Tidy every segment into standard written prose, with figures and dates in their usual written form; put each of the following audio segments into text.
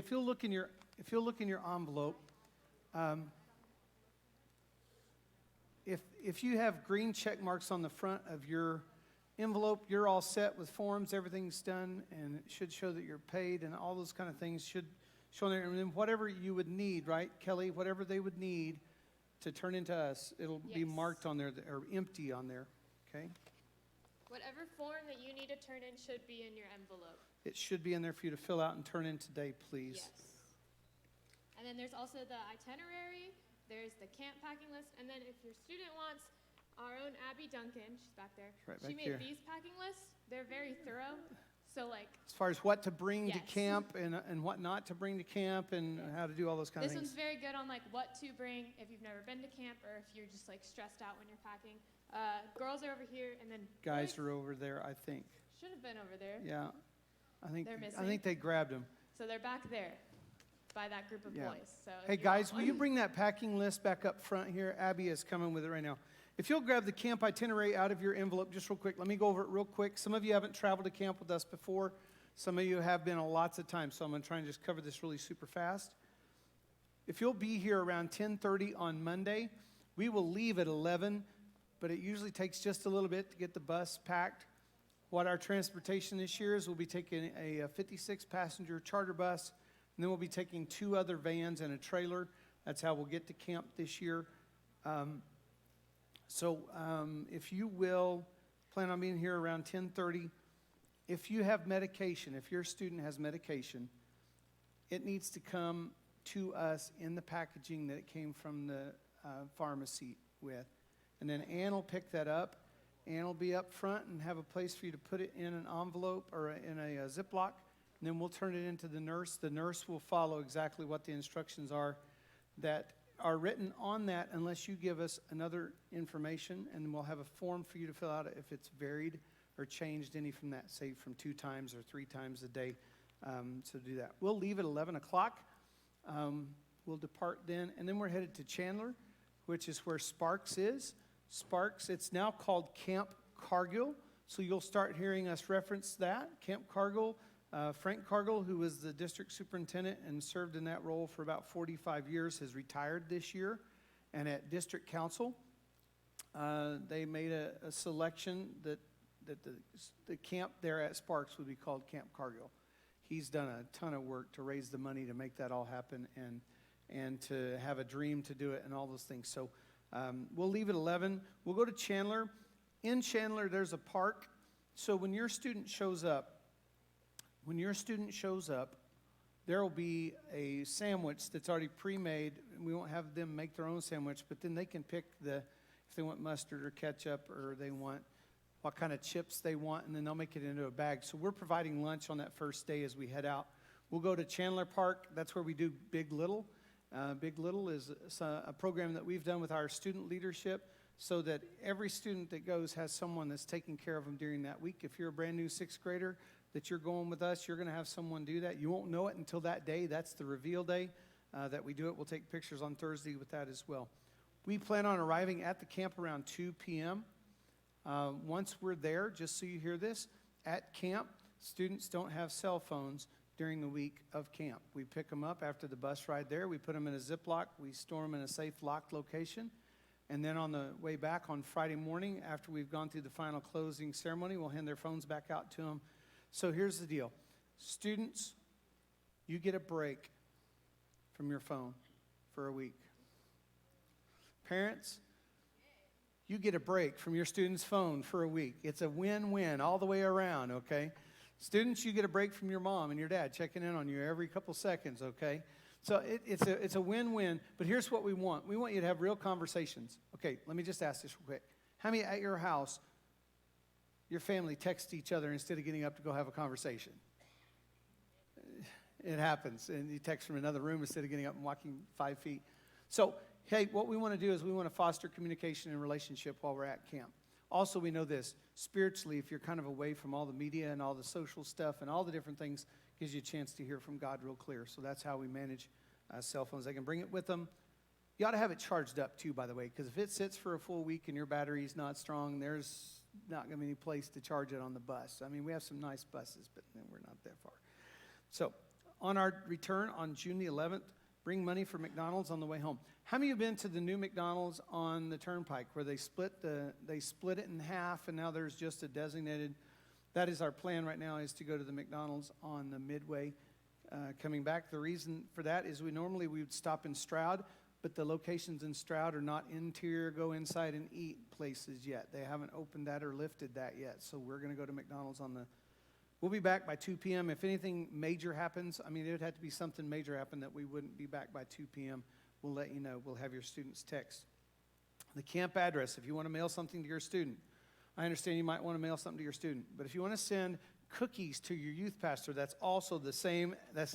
if you'll look in your envelope, if you have green check marks on the front of your envelope, you're all set with forms. Everything's done, and it should show that you're paid, and all those kind of things should show there. And then whatever you would need, right, Kelly? Whatever they would need to turn into us, it'll be marked on there or empty on there. Okay. Whatever form that you need to turn in should be in your envelope. It should be in there for you to fill out and turn in today, please. Yes. And then there's also the itinerary, there's the camp packing list, and then if your student wants, our own Abby Duncan, she's back there, she made these packing lists. They're very thorough. So as far as what to bring to camp and what not to bring to camp and how to do all those kind of things. This one's very good on what to bring if you've never been to camp or if you're just stressed out when you're packing. Girls are over here, and then guys are over there, I think. Should have been over there. Yeah, they're missing. I think they grabbed them. So they're back there by that group of boys. So hey guys, will you bring that packing list back up front here? Abby is coming with it right now. If you'll grab the camp itinerary out of your envelope just real quick. Let me go over it real quick. Some of you haven't traveled to camp with us before. Some of you have been lots of times, so I'm going to try and just cover this really super fast. If you'll be here around 10:30 on Monday, we will leave at 11, but it usually takes just a little bit to get the bus packed. What our transportation this year is, we'll be taking a 56-passenger charter bus, and then we'll be taking 2 other vans and a trailer. That's how we'll get to camp this year. So if you will plan on being here around 10:30, if you have medication, if your student has medication, it needs to come to us in the packaging that it came from the pharmacy with. And then Ann will pick that up. Ann will be up front and have a place for you to put it in an envelope or in a Ziploc. And then we'll turn it into the nurse. The nurse will follow exactly what the instructions are that are written on that unless you give us another information, and we'll have a form for you to fill out if it's varied or changed any from that, say from 2 times or 3 times a day. So do that. We'll leave at 11 o'clock. We'll depart then, and then we're headed to Chandler, which is where Sparks is. Sparks, it's now called Camp Cargill, so you'll start hearing us reference that. Camp Cargill, Frank Cargill, who was the district superintendent and served in that role for about 45 years, has retired this year. And at district council, they made a selection that the camp there at Sparks would be called Camp Cargill. He's done a ton of work to raise the money to make that all happen and to have a dream to do it and all those things. So we'll leave at 11. We'll go to Chandler. In Chandler, there's a park. So when your student shows up, there will be a sandwich that's already pre-made. We won't have them make their own sandwich, but then they can pick if they want mustard or ketchup, or they want what kind of chips they want, and then they'll make it into a bag. So we're providing lunch on that first day as we head out. We'll go to Chandler Park. That's where we do Big Little. Big Little is a program that we've done with our student leadership so that every student that goes has someone that's taking care of them during that week. If you're a brand new 6th grader that you're going with us, you're going to have someone do that. You won't know it until that day. That's the reveal day that we do it. We'll take pictures on Thursday with that as well. We plan on arriving at the camp around 2 p.m. Once we're there, just so you hear this, at camp, students don't have cell phones during the week of camp. We pick them up after the bus ride there. We put them in a Ziploc. We store them in a safe, locked location. And then on the way back on Friday morning, after we've gone through the final closing ceremony, we'll hand their phones back out to them. So here's the deal. Students, you get a break from your phone for a week. Parents, you get a break from your student's phone for a week. It's a win-win all the way around, okay? Students, you get a break from your mom and your dad checking in on you every couple seconds, okay? So it's a win-win, but here's what we want. We want you to have real conversations. Okay, let me just ask this real quick. How many at your house, your family text each other instead of getting up to go have a conversation? It happens, and you text from another room instead of getting up and walking 5 feet. So, hey, what we want to do is we want to foster communication and relationship while we're at camp. Also, we know this, spiritually, if you're kind of away from all the media and all the social stuff and all the different things, gives you a chance to hear from God real clear. So that's how we manage cell phones. They can bring it with them. You ought to have it charged up, too, by the way, because if it sits for a full week and your battery's not strong, there's not going to be any place to charge it on the bus. I mean, we have some nice buses, but we're not that far. So On our return on June the 11th, bring money for McDonald's on the way home. How many of you have been to the new McDonald's on the Turnpike where they split it in half and now there's just a designated? That is our plan right now, is to go to the McDonald's on the Midway coming back. The reason for that is we would stop in Stroud, but the locations in Stroud are not interior, go inside and eat places yet. They haven't opened that or lifted that yet. So we're going to go to McDonald's we'll be back by 2 p.m. If anything major happens, it would have to be something major happen that we wouldn't be back by 2 p.m. We'll let you know. We'll have your students text. The camp address, if you want to mail something to your student. I understand you might want to mail something to your student, but if you want to send cookies to your youth pastor, that's the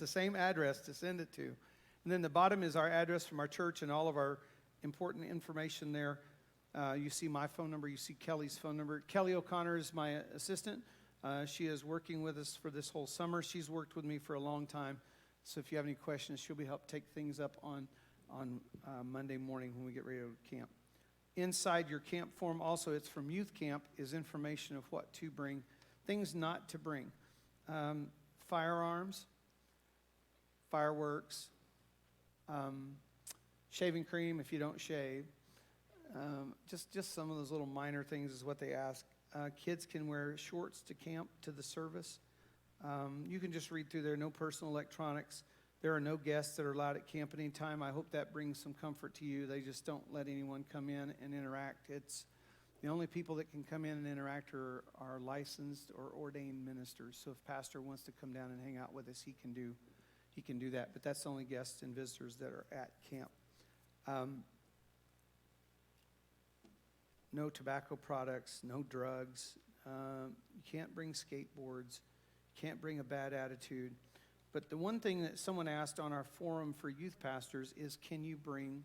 same address to send it to. And then the bottom is our address from our church and all of our important information there. You see my phone number, you see Kelly's phone number. Kelly O'Connor is my assistant. She is working with us for this whole summer. She's worked with me for a long time. So if you have any questions, she'll be help take things up on Monday morning when we get ready to go to camp. Inside your camp form also, it's from youth camp, is information of what to bring, things not to bring. Firearms, fireworks, shaving cream if you don't shave. Just some of those little minor things is what they ask. Kids can wear shorts to camp, to the service. You can just read through there, no personal electronics. There are no guests that are allowed at camp anytime. I hope that brings some comfort to you. They just don't let anyone come in and interact. It's the only people that can come in and interact are licensed or ordained ministers. So if pastor wants to come down and hang out with us, he can do that. But that's the only guests and visitors that are at camp. No tobacco products, no drugs. You can't bring skateboards. You can't bring a bad attitude. But the one thing that someone asked on our forum for youth pastors is, can you bring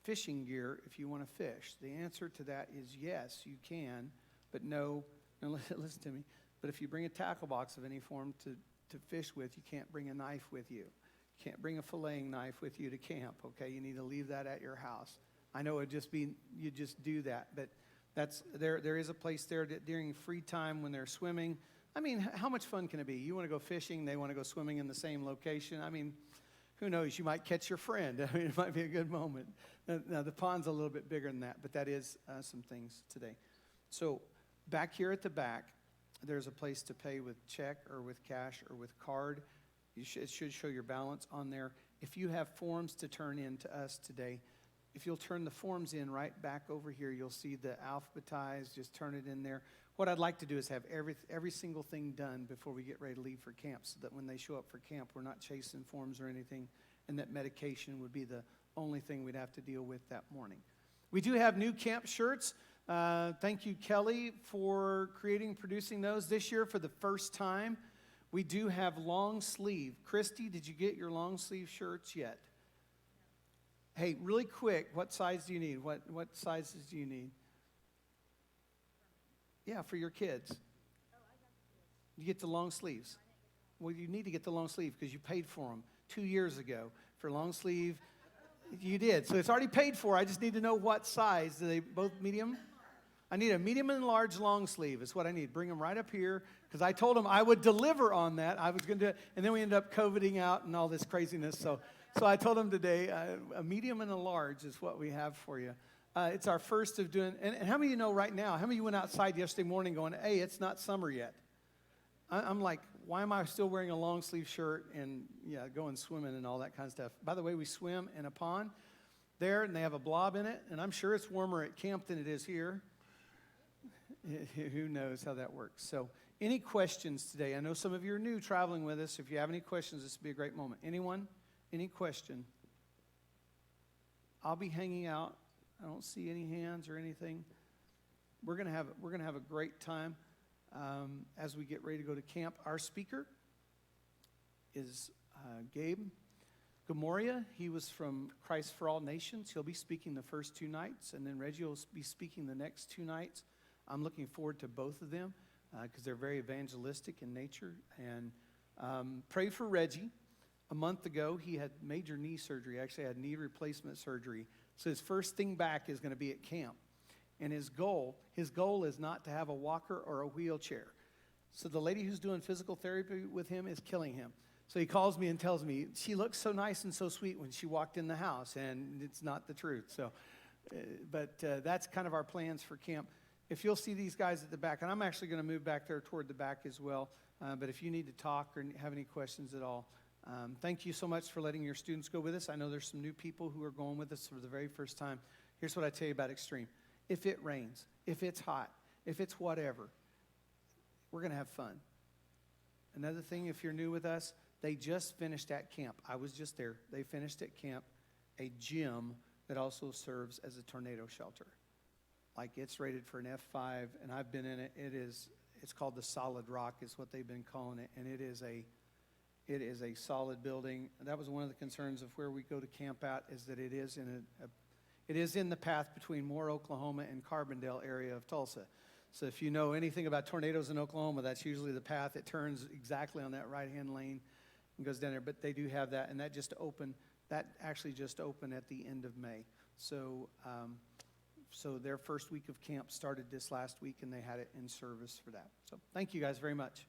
fishing gear if you want to fish? The answer to that is yes, you can, but no, listen to me. But if you bring a tackle box of any form to fish with, you can't bring a knife with you. You can't bring a filleting knife with you to camp, okay? You need to leave that at your house. I know it'd just be, you just do that, but there is a place there that during free time when they're swimming. How much fun can it be? You want to go fishing, they want to go swimming in the same location. Who knows? You might catch your friend. It might be a good moment. Now, the pond's a little bit bigger than that, but that is some things today. So back here at the back, there's a place to pay with check or with cash or with card. It should show your balance on there. If you have forms to turn in to us today, if you'll turn the forms in right back over here, you'll see the alphabetized. Just turn it in there. What I'd like to do is have every single thing done before we get ready to leave for camp, so that when they show up for camp, we're not chasing forms or anything, and that medication would be the only thing we'd have to deal with that morning. We do have new camp shirts. Thank you, Kelly, for producing those this year for the first time. We do have long sleeve. Christy, did you get your long sleeve shirts yet? Hey, really quick, what size do you need? What sizes do you need? Yeah, for your kids. You get the long sleeves. Well, you need to get the long sleeve because you paid for them 2 years ago for long sleeve. You did. So it's already paid for. I just need to know what size. Do they both medium? I need a medium and large long sleeve is what I need. Bring them right up here because I told them I would deliver on that. I was going to do it. And then we ended up COVIDing out and all this craziness. So I told them today a medium and a large is what we have for you. It's our first of doing, and how many of you know right now, how many of you went outside yesterday morning going, hey, it's not summer yet? I'm like, why am I still wearing a long sleeve shirt and going swimming and all that kind of stuff? By the way, we swim in a pond there and they have a blob in it, and I'm sure it's warmer at camp than it is here. Who knows how that works? So any questions today? I know some of you are new traveling with us. If you have any questions, this would be a great moment. Anyone? Any question? I'll be hanging out. I don't see any hands or anything. We're gonna have a great time as we get ready to go to camp. Our speaker is Gabe Gamoria. He was from Christ for All Nations. He'll be speaking the first 2 nights, and then Reggie will be speaking the next 2 nights. I'm looking forward to both of them because they're very evangelistic in nature. And pray for Reggie. A month ago, he had major knee surgery. Actually, had knee replacement surgery. So his first thing back is going to be at camp. And his goal is not to have a walker or a wheelchair. So the lady who's doing physical therapy with him is killing him. So he calls me and tells me, she looked so nice and so sweet when she walked in the house, and it's not the truth. So, but that's kind of our plans for camp. If you'll see these guys at the back, and I'm actually going to move back there toward the back as well, but if you need to talk or have any questions at all, thank you so much for letting your students go with us. I know there's some new people who are going with us for the very first time. Here's what I tell you about Extreme. If it rains, if it's hot, if it's whatever, we're going to have fun. Another thing, if you're new with us, they just finished at camp. I was just there. They finished at camp a gym that also serves as a tornado shelter. Like, it's rated for an F5, and I've been in it. It's called the Solid Rock is what they've been calling it, and it is a solid building. That was one of the concerns of where we go to camp at, is that it is in the path between Moore, Oklahoma, and Carbondale area of Tulsa. So if you know anything about tornadoes in Oklahoma, that's usually the path. It turns exactly on that right-hand lane and goes down there. But they do have that, and that actually just opened at the end of May. So so their first week of camp started this last week, and they had it in service for that. So thank you guys very much.